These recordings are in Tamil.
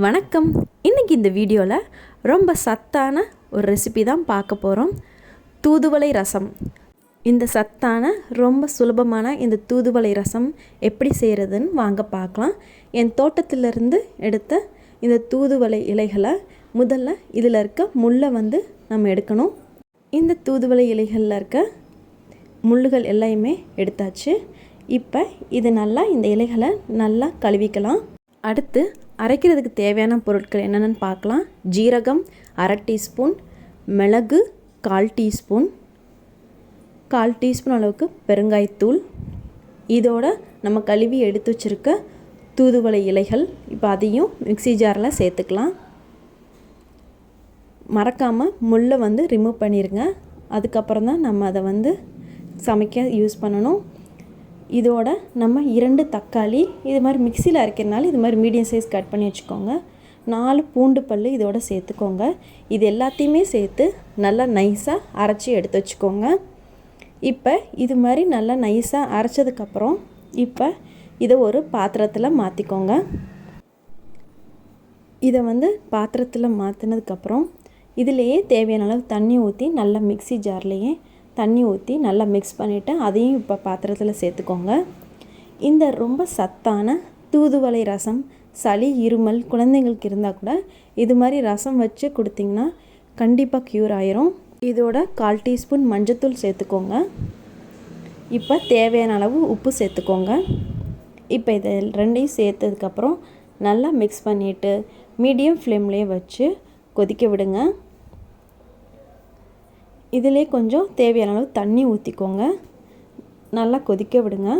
வணக்கம். இன்றைக்கி இந்த வீடியோவில் ரொம்ப சத்தான ஒரு ரெசிபி தான் பார்க்க போகிறோம். தூதுவளை ரசம். இந்த சத்தான ரொம்ப சுலபமான இந்த தூதுவளை ரசம் எப்படி செய்கிறதுன்னு வாங்க பார்க்கலாம். என் தோட்டத்திலிருந்து எடுத்த இந்த தூதுவளை இலைகளை முதல்ல இதில் இருக்க முள்ளை நம்ம எடுக்கணும். இந்த தூதுவளை இலைகளில் இருக்க முள்ளுகள் எல்லாமே எடுத்தாச்சு. இப்போ இது நல்லா இந்த இலைகளை நல்லா கழுவிக்கலாம். அடுத்து அரைக்கிறதுக்கு தேவையான பொருட்கள் என்னென்னு பார்க்கலாம். ஜீரகம் 1/2 டீஸ்பூன், மிளகு 1/4 டீஸ்பூன், 1/4 டீஸ்பூன் அளவுக்கு பெருங்காயத்தூள், இதோட நம்ம கழுவி எடுத்து வச்சுருக்க தூதுவளை இலைகள். இப்போ அதையும் மிக்ஸி ஜாரில் சேர்த்துக்கலாம். மறக்காமல் முள்ளை ரிமூவ் பண்ணிடுங்க. அதுக்கப்புறம் தான் நம்ம அதை சமைக்க யூஸ் பண்ணணும். இதோட நம்ம 2 தக்காளி இது மாதிரி மிக்சியில் அரைக்கிறனால இது மாதிரி மீடியம் சைஸ் கட் பண்ணி வச்சுக்கோங்க. 4 பூண்டு பல் இதோட சேர்த்துக்கோங்க. இது எல்லாத்தையுமே சேர்த்து நல்லா நைஸாக அரைச்சி எடுத்து வச்சுக்கோங்க. இப்போ இது மாதிரி நல்லா நைஸாக அரைச்சதுக்கப்புறம் இப்போ இதை ஒரு பாத்திரத்தில் மாற்றிக்கோங்க. இதை பாத்திரத்தில் மாற்றினதுக்கப்புறம் இதிலேயே தேவையான அளவு தண்ணி ஊற்றி நல்லா மிக்ஸி ஜார்லேயே தண்ணி ஊற்றி நல்லா மிக்ஸ் பண்ணிவிட்டு அதையும் இப்போ பாத்திரத்தில் சேர்த்துக்கோங்க. இந்த ரொம்ப சத்தான தூதுவளை ரசம் சளி இருமல் குழந்தைங்களுக்கு இருந்தால் கூட இது மாதிரி ரசம் வச்சு கொடுத்திங்கன்னா கண்டிப்பாக க்யூர் ஆயிரும். இதோட 1/4 டீஸ்பூன் மஞ்சத்தூள் சேர்த்துக்கோங்க. இப்போ தேவையான அளவு உப்பு சேர்த்துக்கோங்க. இப்போ இதை ரெண்டையும் சேர்த்ததுக்கப்புறம் நல்லா மிக்ஸ் பண்ணிவிட்டு மீடியம் ஃப்ளேம்லேயே வச்சு கொதிக்க விடுங்க. இதிலே கொஞ்சம் தேவையான அளவு தண்ணி ஊற்றிக்கோங்க. நல்லா கொதிக்க விடுங்க.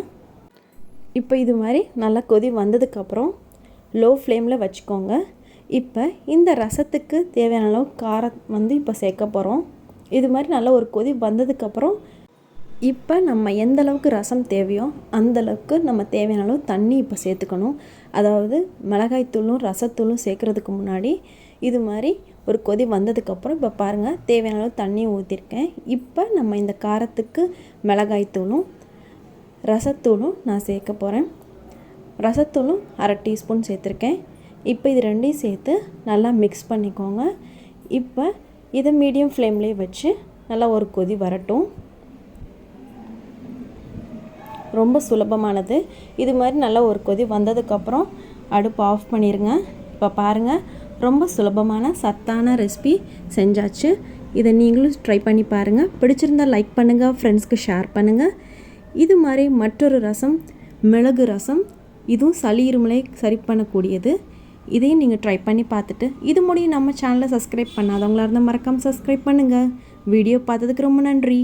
இப்போ இது மாதிரி நல்லா கொதி வந்ததுக்கப்புறம் லோ ஃப்ளேமில் வச்சுக்கோங்க. இப்போ இந்த ரசத்துக்கு தேவையான அளவு காரம் இப்போ சேர்க்க போகிறோம். இது மாதிரி நல்லா ஒரு கொதி வந்ததுக்கப்புறம் இப்போ நம்ம எந்த அளவுக்கு ரசம் தேவையோ அந்தளவுக்கு நம்ம தேவையான அளவு தண்ணி இப்போ சேர்த்துக்கணும். அதாவது மிளகாய்த்தூளும் ரசத்தூளும் சேர்க்குறதுக்கு முன்னாடி இது மாதிரி ஒரு கொதி வந்ததுக்கப்புறம் இப்போ பாருங்கள் தேவையான அளவு தண்ணி ஊற்றிருக்கேன். இப்போ நம்ம இந்த காரத்துக்கு மிளகாய்த்தூளும் ரசத்தூளும் நான் சேர்க்க போகிறேன். ரசத்தூளும் 1/2 டீஸ்பூன் சேர்த்துருக்கேன். இப்போ இது ரெண்டையும் சேர்த்து நல்லா மிக்ஸ் பண்ணிக்கோங்க. இப்போ இதை மீடியம் ஃப்ளேம்லேயே வச்சு நல்லா ஒரு கொதி வரட்டும். ரொம்ப சுலபமானது. இது மாதிரி நல்லா ஒரு கொதி வந்ததுக்கப்புறம் அடுப்பு ஆஃப் பண்ணிடுங்க. இப்போ பாருங்கள் ரொம்ப சுலபமான சத்தான ரெசிபி செஞ்சாச்சு. இதை நீங்களும் ட்ரை பண்ணி பாருங்கள். பிடிச்சிருந்தால் லைக் பண்ணுங்கள், ஃப்ரெண்ட்ஸ்க்கு ஷேர் பண்ணுங்கள். இது மாதிரி மற்றொரு ரசம் மிளகு ரசம், இதுவும் சளி இருமலை சரி பண்ணக்கூடியது. இதையும் நீங்கள் ட்ரை பண்ணி பார்த்துட்டு இது முடியும் நம்ம சேனலை சப்ஸ்கிரைப் பண்ணாதவங்களாக இருந்தால் மறக்காமல் சப்ஸ்கிரைப் பண்ணுங்கள். வீடியோ பார்த்ததுக்கு ரொம்ப நன்றி.